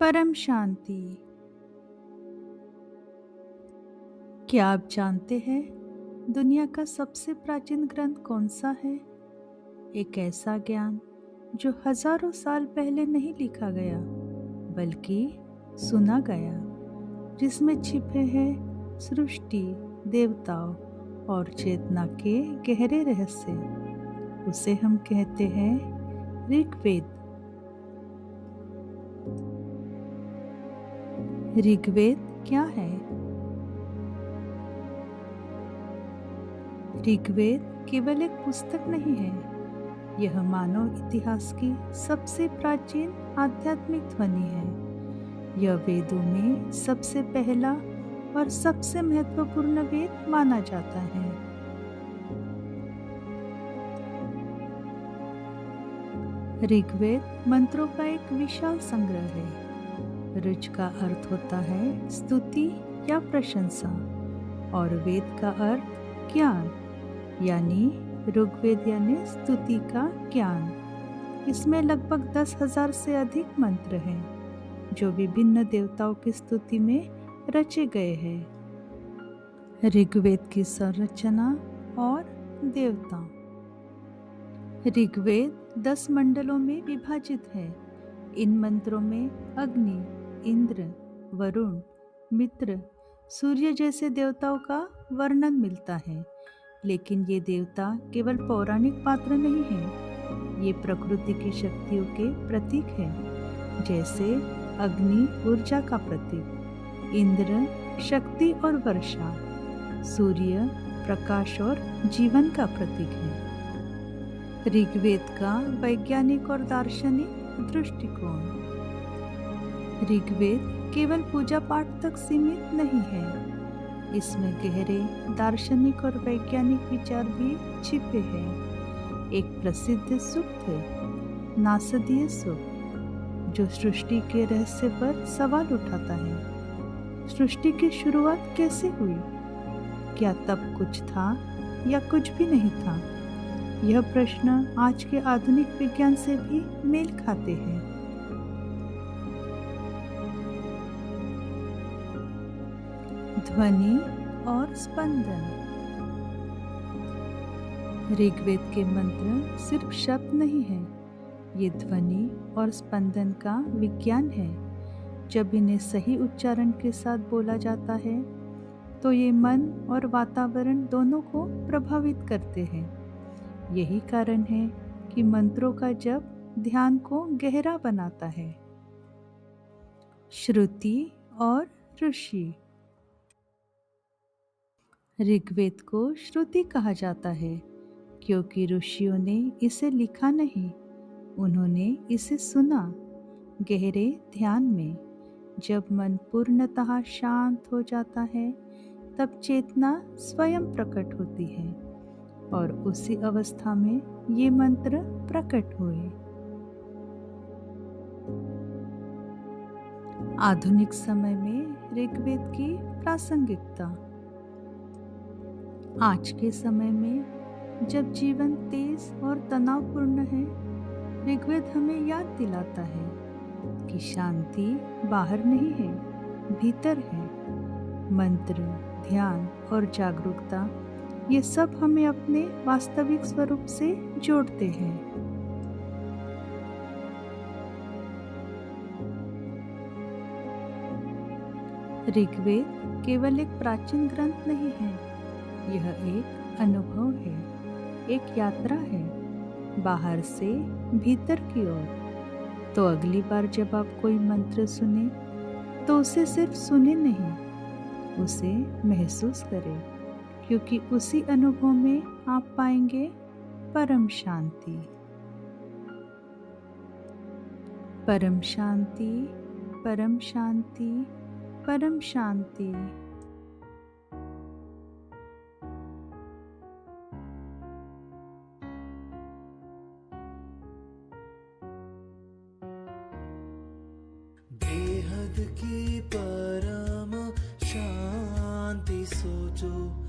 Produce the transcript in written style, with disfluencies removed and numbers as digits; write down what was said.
परम शांति। क्या आप जानते हैं दुनिया का सबसे प्राचीन ग्रंथ कौन सा है? एक ऐसा ज्ञान जो हजारों साल पहले नहीं लिखा गया बल्कि सुना गया, जिसमें छिपे हैं सृष्टि, देवताओं और चेतना के गहरे रहस्य। उसे हम कहते हैं ऋग्वेद। ऋग्वेद क्या है? ऋग्वेद केवल एक पुस्तक नहीं है, यह मानव इतिहास की सबसे प्राचीन आध्यात्मिक ध्वनि है। यह वेदों में सबसे पहला और सबसे महत्वपूर्ण वेद माना जाता है। ऋग्वेद मंत्रों का एक विशाल संग्रह है। ऋच का अर्थ होता है स्तुति या प्रशंसा और वेद का अर्थ ज्ञान, यानी ऋग्वेद यानी स्तुति का ज्ञान। इसमें लगभग 10,000 से अधिक मंत्र हैं जो विभिन्न देवताओं की स्तुति में रचे गए हैं। ऋग्वेद की संरचना और देवता। ऋग्वेद 10 मंडलों में विभाजित है। इन मंत्रों में अग्नि, इंद्र, वरुण, मित्र, सूर्य जैसे देवताओं का वर्णन मिलता है। लेकिन ये देवता केवल पौराणिक पात्र नहीं हैं, ये प्रकृति की शक्तियों के प्रतीक हैं। जैसे अग्नि ऊर्जा का प्रतीक, इंद्र शक्ति और वर्षा, सूर्य प्रकाश और जीवन का प्रतीक है। ऋग्वेद का वैज्ञानिक और दार्शनिक दृष्टिकोण। ऋग्वेद केवल पूजा पाठ तक सीमित नहीं है, इसमें गहरे दार्शनिक और वैज्ञानिक विचार भी छिपे हैं। एक प्रसिद्ध सूक्त है नासदीय सूक्त, जो सृष्टि के रहस्य पर सवाल उठाता है। सृष्टि की शुरुआत कैसे हुई? क्या तब कुछ था या कुछ भी नहीं था? यह प्रश्न आज के आधुनिक विज्ञान से भी मेल खाते हैं। ध्वनि और स्पंदन। ऋग्वेद के मंत्र सिर्फ शब्द नहीं है, ये ध्वनि और स्पंदन का विज्ञान है। जब इन्हें सही उच्चारण के साथ बोला जाता है तो ये मन और वातावरण दोनों को प्रभावित करते हैं। यही कारण है कि मंत्रों का जप ध्यान को गहरा बनाता है। श्रुति और ऋषि। ऋग्वेद को श्रुति कहा जाता है क्योंकि ऋषियों ने इसे लिखा नहीं, उन्होंने इसे सुना गहरे ध्यान में। जब मन पूर्णतः शांत हो जाता है तब चेतना स्वयं प्रकट होती है और उसी अवस्था में ये मंत्र प्रकट हुए। आधुनिक समय में ऋग्वेद की प्रासंगिकता। आज के समय में जब जीवन तेज और तनावपूर्ण है, ऋग्वेद हमें याद दिलाता है कि शांति बाहर नहीं है, भीतर है। मंत्र, ध्यान और जागरूकता, ये सब हमें अपने वास्तविक स्वरूप से जोड़ते हैं। ऋग्वेद केवल एक प्राचीन ग्रंथ नहीं है, यह एक अनुभव है, एक यात्रा है, बाहर से भीतर की ओर। तो अगली बार जब आप कोई मंत्र सुने तो उसे सिर्फ सुने नहीं, उसे महसूस करें, क्योंकि उसी अनुभव में आप पाएंगे परम शांति। परम शांति, परम शांति, परम शांति। बेहद की परम शांति सोचो।